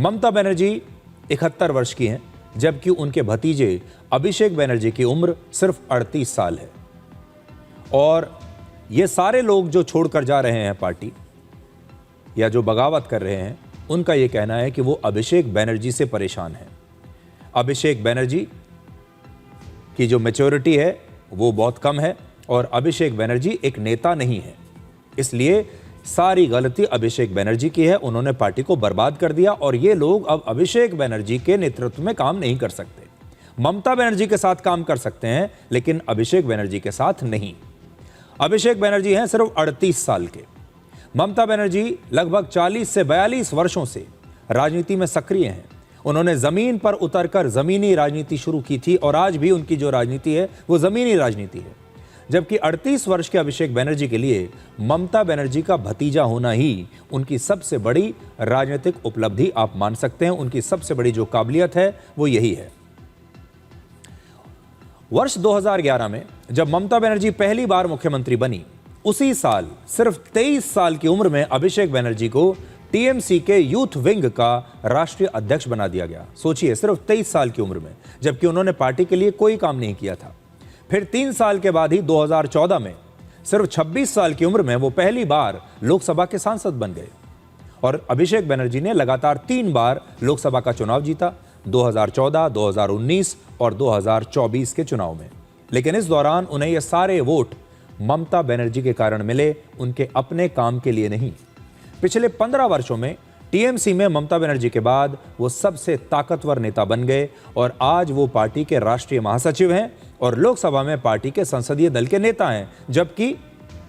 ममता बनर्जी 71 वर्ष की हैं, जबकि उनके भतीजे अभिषेक बनर्जी की उम्र सिर्फ 38 साल है। और ये सारे लोग जो छोड़कर जा रहे हैं पार्टी या जो बगावत कर रहे हैं, उनका ये कहना है कि वो अभिषेक बनर्जी से परेशान हैं। अभिषेक बनर्जी की जो मैच्योरिटी है वो बहुत कम है और अभिषेक बनर्जी एक नेता नहीं है, इसलिए सारी गलती अभिषेक बनर्जी की है। उन्होंने पार्टी को बर्बाद कर दिया और ये लोग अब अभिषेक बनर्जी के नेतृत्व में काम नहीं कर सकते। ममता बनर्जी के साथ काम कर सकते हैं, लेकिन अभिषेक बनर्जी के साथ नहीं। अभिषेक बनर्जी हैं सिर्फ 38 साल के। ममता बनर्जी लगभग 40 से 42 वर्षों से राजनीति में सक्रिय हैं। उन्होंने जमीन पर उतरकर जमीनी राजनीति शुरू की थी और आज भी उनकी जो राजनीति है वो जमीनी राजनीति है। जबकि 38 वर्ष के अभिषेक बनर्जी के लिए ममता बनर्जी का भतीजा होना ही उनकी सबसे बड़ी राजनीतिक उपलब्धि आप मान सकते हैं। उनकी सबसे बड़ी जो काबिलियत है वो यही है। वर्ष 2011 में जब ममता बनर्जी पहली बार मुख्यमंत्री बनी, उसी साल सिर्फ 23 साल की उम्र में अभिषेक बनर्जी को टीएमसी के यूथ विंग का राष्ट्रीय अध्यक्ष बना दिया गया। सोचिए, सिर्फ 23 साल की उम्र में, जबकि उन्होंने पार्टी के लिए कोई काम नहीं किया था। फिर 3 साल के बाद ही 2014 में सिर्फ 26 साल की उम्र में वो पहली बार लोकसभा के सांसद बन गए और अभिषेक बनर्जी ने लगातार 3 बार लोकसभा का चुनाव जीता, 2014, 2019 और 2024 के चुनाव में। लेकिन इस दौरान उन्हें ये सारे वोट ममता बनर्जी के कारण मिले, उनके अपने काम के लिए नहीं। पिछले 15 वर्षों में टीएमसी में ममता बनर्जी के बाद वो सबसे ताकतवर नेता बन गए और आज वो पार्टी के राष्ट्रीय महासचिव हैं और लोकसभा में पार्टी के संसदीय दल के नेता हैं, जबकि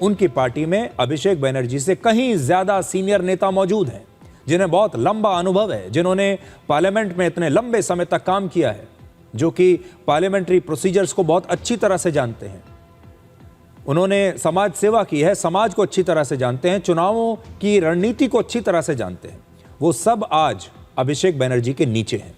उनकी पार्टी में अभिषेक बनर्जी से कहीं ज्यादा सीनियर नेता मौजूद हैं, जिन्हें बहुत लंबा अनुभव है, जिन्होंने पार्लियामेंट में इतने लंबे समय तक काम किया है, जो कि पार्लियामेंट्री प्रोसीजर्स को बहुत अच्छी तरह से जानते हैं। उन्होंने समाज सेवा की है, समाज को अच्छी तरह से जानते हैं, चुनावों की रणनीति को अच्छी तरह से जानते हैं। वो सब आज अभिषेक बनर्जी के नीचे हैं।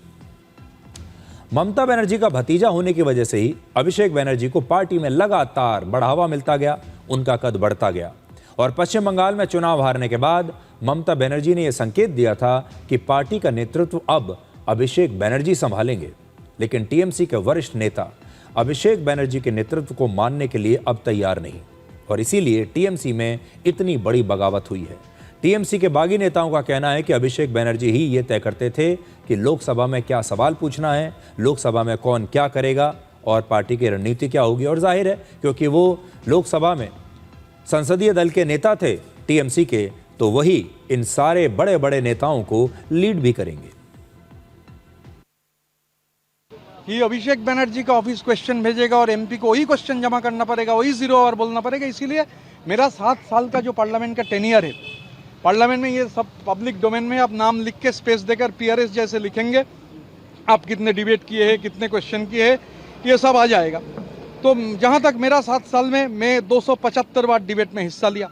ममता बनर्जी का भतीजा होने की वजह से ही अभिषेक बनर्जी को पार्टी में लगातार बढ़ावा मिलता गया, उनका कद बढ़ता गया। और पश्चिम बंगाल में चुनाव हारने के बाद ममता बनर्जी ने यह संकेत दिया था कि पार्टी का नेतृत्व अब अभिषेक बनर्जी संभालेंगे। लेकिन टीएमसी के वरिष्ठ नेता अभिषेक बनर्जी के नेतृत्व को मानने के लिए अब तैयार नहीं और इसीलिए टीएमसी में इतनी बड़ी बगावत हुई है। टीएमसी के बागी नेताओं का कहना है कि अभिषेक बनर्जी ही ये तय करते थे कि लोकसभा में क्या सवाल पूछना है, लोकसभा में कौन क्या करेगा और पार्टी की रणनीति क्या होगी। और जाहिर है, क्योंकि वो लोकसभा में संसदीय दल के नेता थे टीएमसी के, तो वही इन सारे बड़े बड़े नेताओं को लीड भी करेंगे। कि अभिषेक बनर्जी का ऑफिस क्वेश्चन भेजेगा और एमपी को वही क्वेश्चन जमा करना पड़ेगा, वही 0 आवर बोलना पड़ेगा। इसीलिए मेरा 7 साल का जो पार्लियामेंट का टेनियर है, पार्लियामेंट में ये सब पब्लिक डोमेन में आप नाम लिख के स्पेस देकर पीआरएस जैसे लिखेंगे, आप कितने डिबेट किए हैं, कितने क्वेश्चन किए हैं, ये सब आ जाएगा। तो जहाँ तक मेरा 7 साल में मैं 275 बार डिबेट में हिस्सा लिया।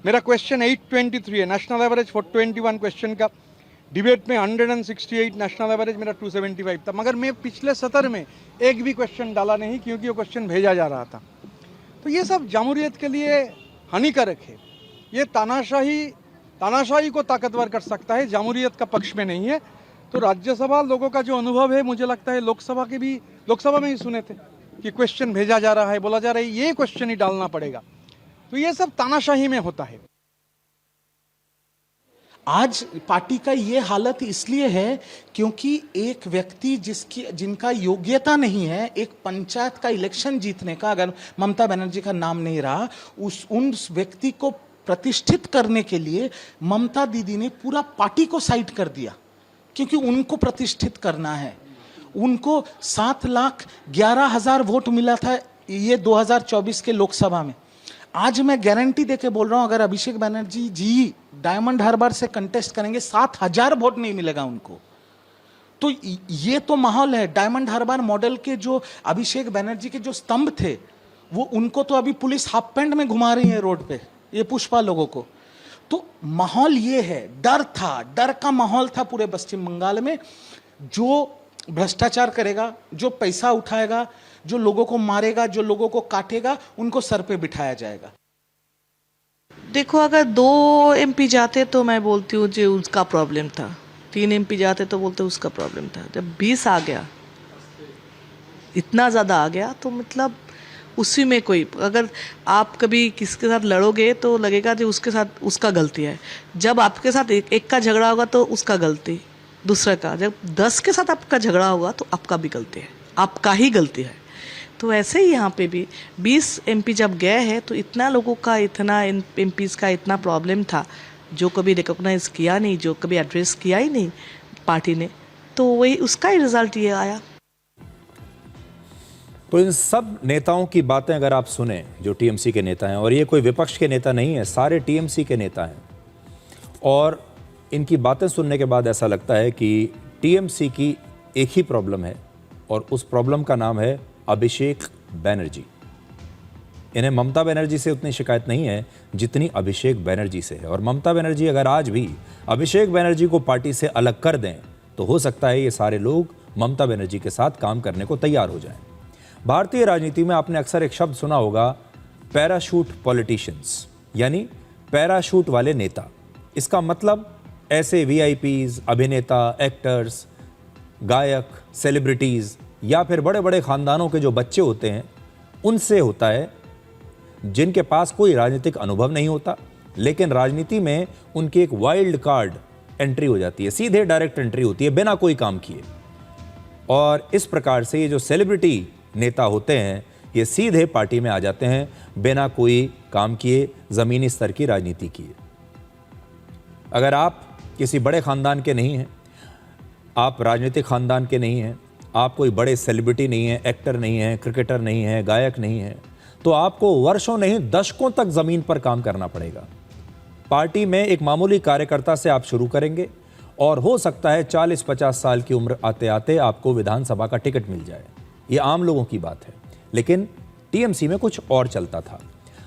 मेरा क्वेश्चन 823 है, नेशनल एवरेज 421 क्वेश्चन का। डिबेट में 168, नेशनल एवरेज मेरा 275 था। मगर मैं पिछले सत्र में एक भी क्वेश्चन डाला नहीं, क्योंकि वो क्वेश्चन भेजा जा रहा था। तो ये सब jamहूरियत के लिए हानिकारक है। ये तानाशाही को ताकतवर कर सकता है, jamहूरियत का पक्ष में नहीं है। तो राज्यसभा लोगों का जो अनुभव है, मुझे लगता है लोकसभा में ही सुने थे कि क्वेश्चन भेजा जा रहा है, बोला जा रहा है ये क्वेश्चन ही डालना पड़ेगा। तो ये सब तानाशाही में होता है। आज पार्टी का ये हालत इसलिए है क्योंकि एक व्यक्ति जिनका योग्यता नहीं है, एक पंचायत का इलेक्शन जीतने का, अगर ममता बनर्जी का नाम नहीं रहा, उन व्यक्ति को प्रतिष्ठित करने के लिए ममता दीदी ने पूरा पार्टी को साइड कर दिया, क्योंकि उनको प्रतिष्ठित करना है। उनको 7,11,000 वोट मिला था ये 2024 के लोकसभा में। आज मैं गारंटी देके बोल रहा हूं, अगर अभिषेक बनर्जी जी डायमंड हार्बर से कंटेस्ट करेंगे, 7,000 वोट नहीं मिलेगा उनको। तो ये तो माहौल है। डायमंड हार्बर मॉडल के जो अभिषेक बनर्जी के जो स्तंभ थे, वो उनको तो अभी पुलिस हाफ पैंट में घुमा रही है रोड पे, ये पुष्पा लोगों को। तो माहौल ये है, डर का माहौल था पूरे पश्चिम बंगाल में। जो भ्रष्टाचार करेगा, जो पैसा उठाएगा, जो लोगों को मारेगा, जो लोगों को काटेगा, उनको सर पे बिठाया जाएगा। देखो, अगर 2 एमपी जाते तो मैं बोलती हूँ जो उसका प्रॉब्लम था, 3 MP जाते तो बोलते उसका प्रॉब्लम था। जब 20 आ गया, इतना ज़्यादा आ गया, तो मतलब उसी में कोई, अगर आप कभी किसके साथ लड़ोगे तो लगेगा कि उसके साथ उसका गलती है। जब आपके साथ एक का झगड़ा होगा तो उसका गलती, दूसरा का। जब 10 के साथ आपका झगड़ा होगा तो आपका भी गलती है, आपका ही गलती है। तो ऐसे ही यहाँ पे भी 20 MP जब गए हैं तो इतना लोगों का, इतना MPs का इतना प्रॉब्लम था, जो कभी रिकॉग्नाइज किया नहीं, जो कभी एड्रेस किया ही नहीं पार्टी ने, तो वही उसका ही रिजल्ट ये आया। तो इन सब नेताओं की बातें अगर आप सुने, जो टीएमसी के नेता हैं, और ये कोई विपक्ष के नेता नहीं है, सारे टीएमसी के नेता हैं, और इनकी बातें सुनने के बाद ऐसा लगता है कि टीएमसी की एक ही प्रॉब्लम है, और उस प्रॉब्लम का नाम है अभिषेक बैनर्जी। इन्हें ममता बनर्जी से उतनी शिकायत नहीं है जितनी अभिषेक बैनर्जी से है। और ममता बनर्जी अगर आज भी अभिषेक बैनर्जी को पार्टी से अलग कर दें तो हो सकता है ये सारे लोग ममता बनर्जी के साथ काम करने को तैयार हो जाएं। भारतीय राजनीति में आपने अक्सर एक शब्द सुना होगा, पैराशूट पॉलिटिशियंस, यानी पैराशूट वाले नेता। इसका मतलब ऐसे वीआईपीज, अभिनेता, एक्टर्स, गायक, सेलिब्रिटीज़ या फिर बड़े बड़े ख़ानदानों के जो बच्चे होते हैं उनसे होता है, जिनके पास कोई राजनीतिक अनुभव नहीं होता, लेकिन राजनीति में उनकी एक वाइल्ड कार्ड एंट्री हो जाती है, सीधे डायरेक्ट एंट्री होती है बिना कोई काम किए। और इस प्रकार से ये जो सेलिब्रिटी नेता होते हैं ये सीधे पार्टी में आ जाते हैं बिना कोई काम किए, ज़मीनी स्तर की राजनीति किए। अगर आप किसी बड़े ख़ानदान के नहीं हैं, आप राजनीतिक ख़ानदान के नहीं हैं, आप कोई बड़े सेलिब्रिटी नहीं हैं, एक्टर नहीं हैं, क्रिकेटर नहीं हैं, गायक नहीं हैं, तो आपको वर्षों नहीं दशकों तक ज़मीन पर काम करना पड़ेगा। पार्टी में एक मामूली कार्यकर्ता से आप शुरू करेंगे और हो सकता है 40-50 साल की उम्र आते आते आपको विधानसभा का टिकट मिल जाए। ये आम लोगों की बात है, लेकिन टीएमसी में कुछ और चलता था।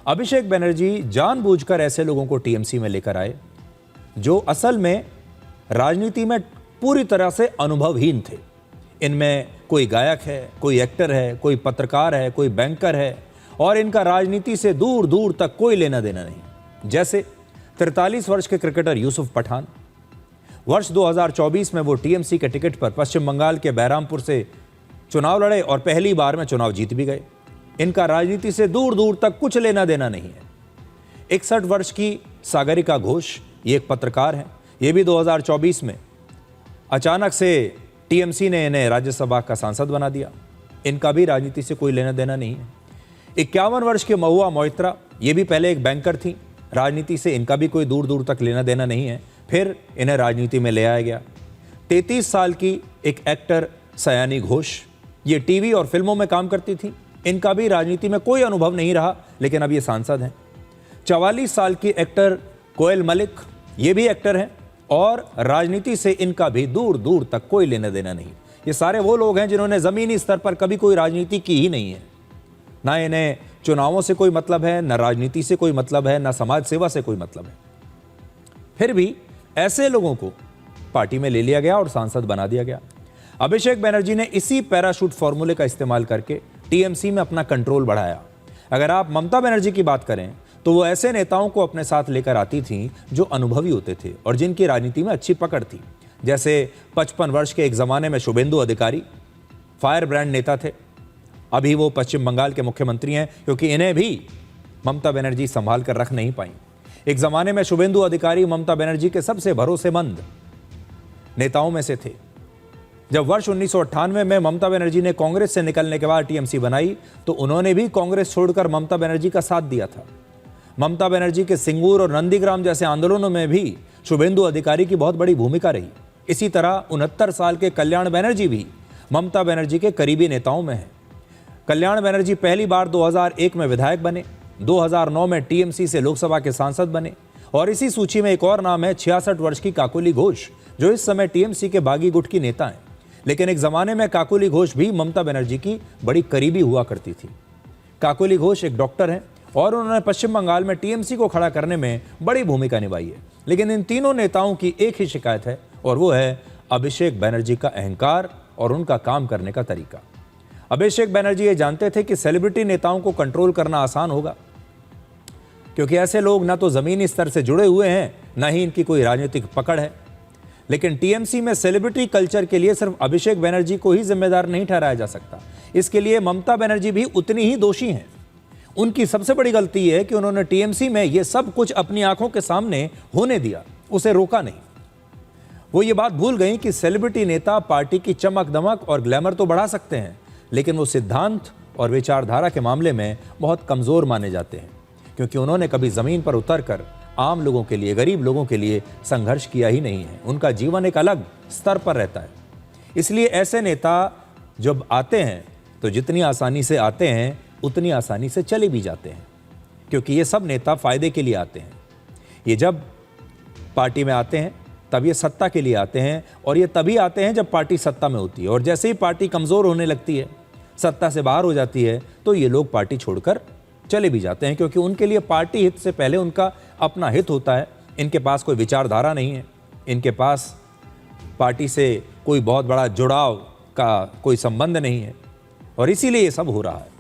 अभिषेक बनर्जी जानबूझकर ऐसे लोगों को टीएमसी में लेकर आए जो असल में राजनीति में पूरी तरह से अनुभवहीन थे। इनमें कोई गायक है, कोई एक्टर है, कोई पत्रकार है, कोई बैंकर है, और इनका राजनीति से दूर दूर तक कोई लेना देना नहीं। जैसे 43 वर्ष के क्रिकेटर यूसुफ पठान, वर्ष 2024 में वो टीएमसी के टिकट पर पश्चिम बंगाल के बैरामपुर से चुनाव लड़े और पहली बार में चुनाव जीत भी गए। इनका राजनीति से दूर दूर तक कुछ लेना देना नहीं है। 61 वर्ष की सागरिका घोष, ये एक पत्रकार हैं, ये भी 2024 में अचानक से टीएमसी ने इन्हें राज्यसभा का सांसद बना दिया। इनका भी राजनीति से कोई लेना देना नहीं है। 51 वर्ष के महुआ मोइत्रा, ये भी पहले एक बैंकर थी, राजनीति से इनका भी कोई दूर दूर तक लेना देना नहीं है, फिर इन्हें राजनीति में ले आया गया। 33 साल की एक एक्टर सयानी घोष, ये टीवी और फिल्मों में काम करती थी, इनका भी राजनीति में कोई अनुभव नहीं रहा, लेकिन अब ये सांसद हैं। 44 साल की एक्टर कोयल मलिक, ये भी एक्टर हैं और राजनीति से इनका भी दूर दूर तक कोई लेना देना नहीं। ये सारे वो लोग हैं जिन्होंने ज़मीनी स्तर पर कभी कोई राजनीति की ही नहीं है। ना इन्हें चुनावों से कोई मतलब है, ना राजनीति से कोई मतलब है, ना समाज सेवा से कोई मतलब है। फिर भी ऐसे लोगों को पार्टी में ले लिया गया और सांसद बना दिया गया। अभिषेक बनर्जी ने इसी पैराशूट फॉर्मूले का इस्तेमाल करके टीएमसी में अपना कंट्रोल बढ़ाया। अगर आप ममता बनर्जी की बात करें तो वो ऐसे नेताओं को अपने साथ लेकर आती थीं जो अनुभवी होते थे और जिनकी राजनीति में अच्छी पकड़ थी। जैसे 55 वर्ष के एक ज़माने में शुभेंदु अधिकारी फायर ब्रांड नेता थे, अभी वो पश्चिम बंगाल के मुख्यमंत्री हैं, क्योंकि इन्हें भी ममता बनर्जी संभाल कर रख नहीं पाई। एक ज़माने में शुभेंदु अधिकारी ममता बनर्जी के सबसे भरोसेमंद नेताओं में से थे। जब वर्ष 1998 में ममता बनर्जी ने कांग्रेस से निकलने के बाद टीएमसी बनाई तो उन्होंने भी कांग्रेस छोड़कर ममता बनर्जी का साथ दिया था। ममता बनर्जी के सिंगूर और नंदीग्राम जैसे आंदोलनों में भी शुभेंदु अधिकारी की बहुत बड़ी भूमिका रही। इसी तरह 69 साल के कल्याण बनर्जी भी ममता बनर्जी के करीबी नेताओं में हैं। कल्याण बनर्जी पहली बार 2001 में विधायक बने, 2009 में टीएमसी से लोकसभा के सांसद बने, और इसी सूची में एक और नाम है 66 वर्ष की काकोली घोष, जो इस समय टीएमसी के बागी गुट की नेता हैं। लेकिन एक ज़माने में काकोली घोष भी ममता बनर्जी की बड़ी करीबी हुआ करती थी। काकोली घोष एक डॉक्टर हैं और उन्होंने पश्चिम बंगाल में टीएमसी को खड़ा करने में बड़ी भूमिका निभाई है। लेकिन इन तीनों नेताओं की एक ही शिकायत है, और वो है अभिषेक बनर्जी का अहंकार और उनका काम करने का तरीका। अभिषेक बनर्जी ये जानते थे कि सेलिब्रिटी नेताओं को कंट्रोल करना आसान होगा, क्योंकि ऐसे लोग ना तो ज़मीनी स्तर से जुड़े हुए हैं, ना ही इनकी कोई राजनीतिक पकड़ है। लेकिन टीएमसी में सेलिब्रिटी कल्चर के लिए सिर्फ अभिषेक बनर्जी को ही जिम्मेदार नहीं ठहराया जा सकता। इसके लिए ममता बनर्जी भी उतनी ही दोषी हैं। उनकी सबसे बड़ी गलती है कि उन्होंने टीएमसी में यह सब कुछ अपनी आंखों के सामने होने दिया, उसे रोका नहीं। वो ये बात भूल गई कि सेलिब्रिटी नेता पार्टी की चमक दमक और ग्लैमर तो बढ़ा सकते हैं, लेकिन वो सिद्धांत और विचारधारा के मामले में बहुत कमजोर माने जाते हैं, क्योंकि उन्होंने कभी जमीन पर उतरकर आम लोगों के लिए, गरीब लोगों के लिए संघर्ष किया ही नहीं है। उनका जीवन एक अलग स्तर पर रहता है। इसलिए ऐसे नेता जब आते हैं तो जितनी आसानी से आते हैं उतनी आसानी से चले भी जाते हैं, क्योंकि ये सब नेता फायदे के लिए आते हैं। ये जब पार्टी में आते हैं तब ये सत्ता के लिए आते हैं, और ये तभी आते हैं जब पार्टी सत्ता में होती है। और जैसे ही पार्टी कमज़ोर होने लगती है, सत्ता से बाहर हो जाती है, तो ये लोग पार्टी छोड़कर चले भी जाते हैं, क्योंकि उनके लिए पार्टी हित से पहले उनका अपना हित होता है। इनके पास कोई विचारधारा नहीं है, इनके पास पार्टी से कोई बहुत बड़ा जुड़ाव का कोई संबंध नहीं है, और इसीलिए ये सब हो रहा है।